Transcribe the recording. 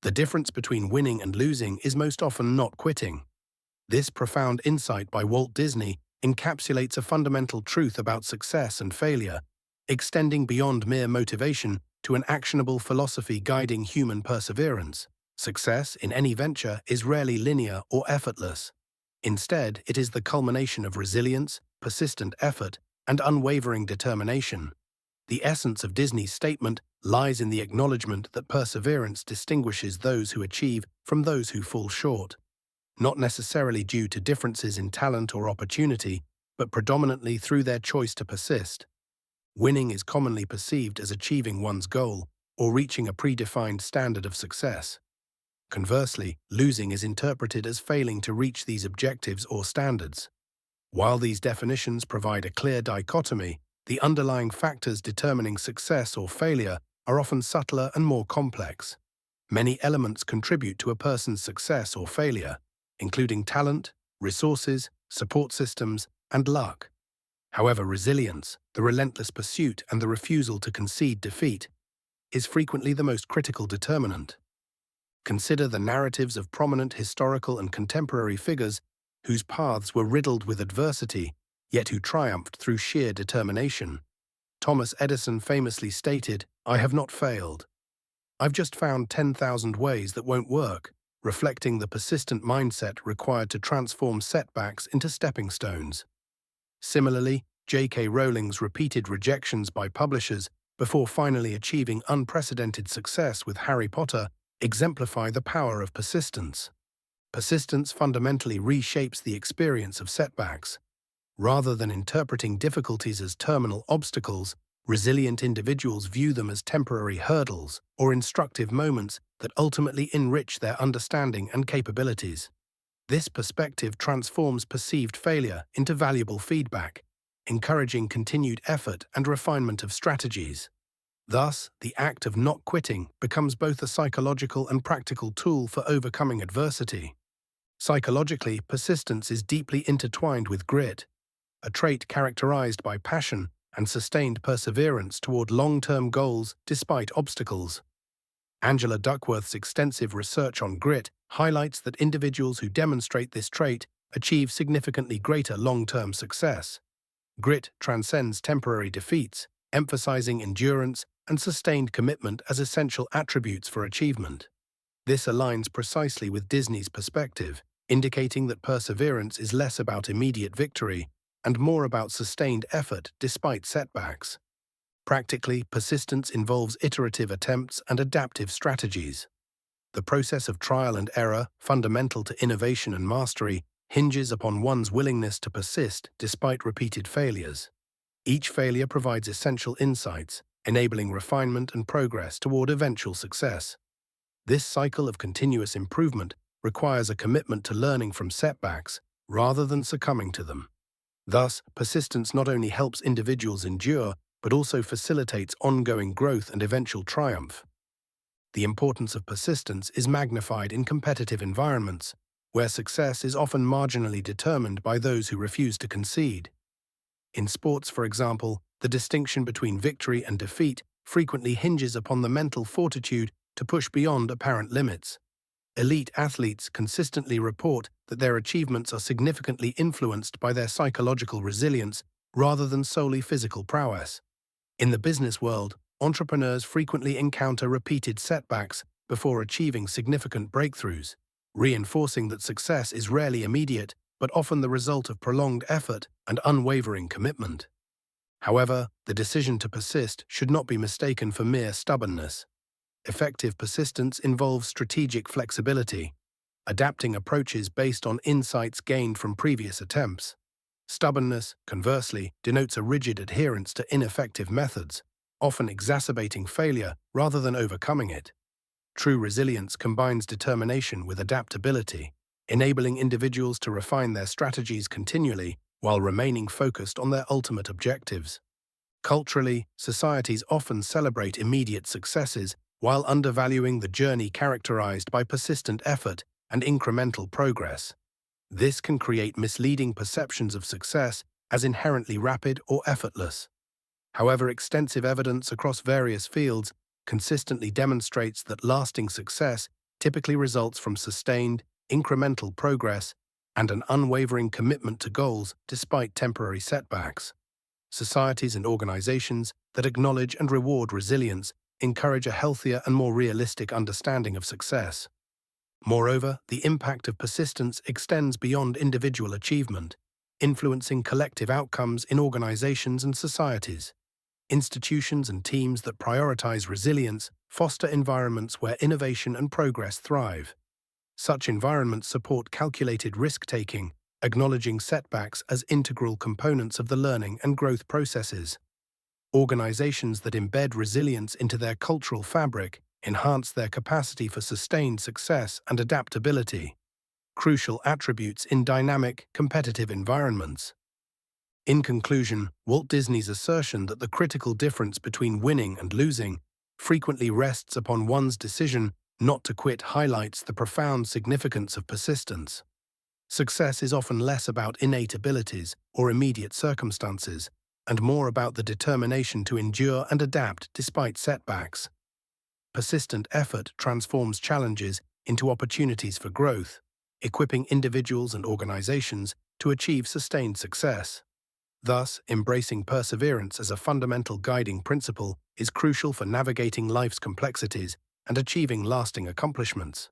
The difference between winning and losing is most often not quitting. This profound insight by Walt Disney encapsulates a fundamental truth about success and failure, extending beyond mere motivation to an actionable philosophy guiding human perseverance. Success in any venture is rarely linear or effortless. Instead, it is the culmination of resilience, persistent effort, and unwavering determination. The essence of Disney's statement lies in the acknowledgment that perseverance distinguishes those who achieve from those who fall short, not necessarily due to differences in talent or opportunity, but predominantly through their choice to persist. Winning is commonly perceived as achieving one's goal or reaching a predefined standard of success. Conversely, losing is interpreted as failing to reach these objectives or standards. While these definitions provide a clear dichotomy, the underlying factors determining success or failure are often subtler and more complex. Many elements contribute to a person's success or failure, including talent, resources, support systems, and luck. However, resilience, the relentless pursuit and the refusal to concede defeat, is frequently the most critical determinant. Consider the narratives of prominent historical and contemporary figures whose paths were riddled with adversity, yet who triumphed through sheer determination. Thomas Edison famously stated, "I have not failed. I've just found 10,000 ways that won't work," reflecting the persistent mindset required to transform setbacks into stepping stones. Similarly, J.K. Rowling's repeated rejections by publishers before finally achieving unprecedented success with Harry Potter exemplify the power of persistence. Persistence fundamentally reshapes the experience of setbacks. Rather than interpreting difficulties as terminal obstacles, resilient individuals view them as temporary hurdles or instructive moments that ultimately enrich their understanding and capabilities. This perspective transforms perceived failure into valuable feedback, encouraging continued effort and refinement of strategies. Thus, the act of not quitting becomes both a psychological and practical tool for overcoming adversity. Psychologically, persistence is deeply intertwined with grit, a trait characterized by passion and sustained perseverance toward long-term goals despite obstacles. Angela Duckworth's extensive research on grit highlights that individuals who demonstrate this trait achieve significantly greater long-term success. Grit transcends temporary defeats, emphasizing endurance and sustained commitment as essential attributes for achievement. This aligns precisely with Disney's perspective, indicating that perseverance is less about immediate victory and more about sustained effort despite setbacks. Practically, persistence involves iterative attempts and adaptive strategies. The process of trial and error, fundamental to innovation and mastery, hinges upon one's willingness to persist despite repeated failures. Each failure provides essential insights, enabling refinement and progress toward eventual success. This cycle of continuous improvement requires a commitment to learning from setbacks rather than succumbing to them. Thus, persistence not only helps individuals endure, but also facilitates ongoing growth and eventual triumph. The importance of persistence is magnified in competitive environments, where success is often marginally determined by those who refuse to concede. In sports, for example, the distinction between victory and defeat frequently hinges upon the mental fortitude to push beyond apparent limits. Elite athletes consistently report that their achievements are significantly influenced by their psychological resilience rather than solely physical prowess. In the business world, entrepreneurs frequently encounter repeated setbacks before achieving significant breakthroughs, reinforcing that success is rarely immediate but often the result of prolonged effort and unwavering commitment. However, the decision to persist should not be mistaken for mere stubbornness. Effective persistence involves strategic flexibility, adapting approaches based on insights gained from previous attempts. Stubbornness, conversely, denotes a rigid adherence to ineffective methods, often exacerbating failure rather than overcoming it. True resilience combines determination with adaptability, enabling individuals to refine their strategies continually while remaining focused on their ultimate objectives. Culturally, societies often celebrate immediate successes while undervaluing the journey characterized by persistent effort and incremental progress. This can create misleading perceptions of success as inherently rapid or effortless. However, extensive evidence across various fields consistently demonstrates that lasting success typically results from sustained, incremental progress and an unwavering commitment to goals despite temporary setbacks. Societies and organizations that acknowledge and reward resilience encourage a healthier and more realistic understanding of success. Moreover, the impact of persistence extends beyond individual achievement, influencing collective outcomes in organizations and societies. Institutions and teams that prioritize resilience foster environments where innovation and progress thrive. Such environments support calculated risk-taking, acknowledging setbacks as integral components of the learning and growth processes. Organizations that embed resilience into their cultural fabric enhance their capacity for sustained success and adaptability, crucial attributes in dynamic, competitive environments. In conclusion, Walt Disney's assertion that the critical difference between winning and losing frequently rests upon one's decision not to quit highlights the profound significance of persistence. Success is often less about innate abilities or immediate circumstances, and more about the determination to endure and adapt despite setbacks. Persistent effort transforms challenges into opportunities for growth, equipping individuals and organizations to achieve sustained success. Thus, embracing perseverance as a fundamental guiding principle is crucial for navigating life's complexities and achieving lasting accomplishments.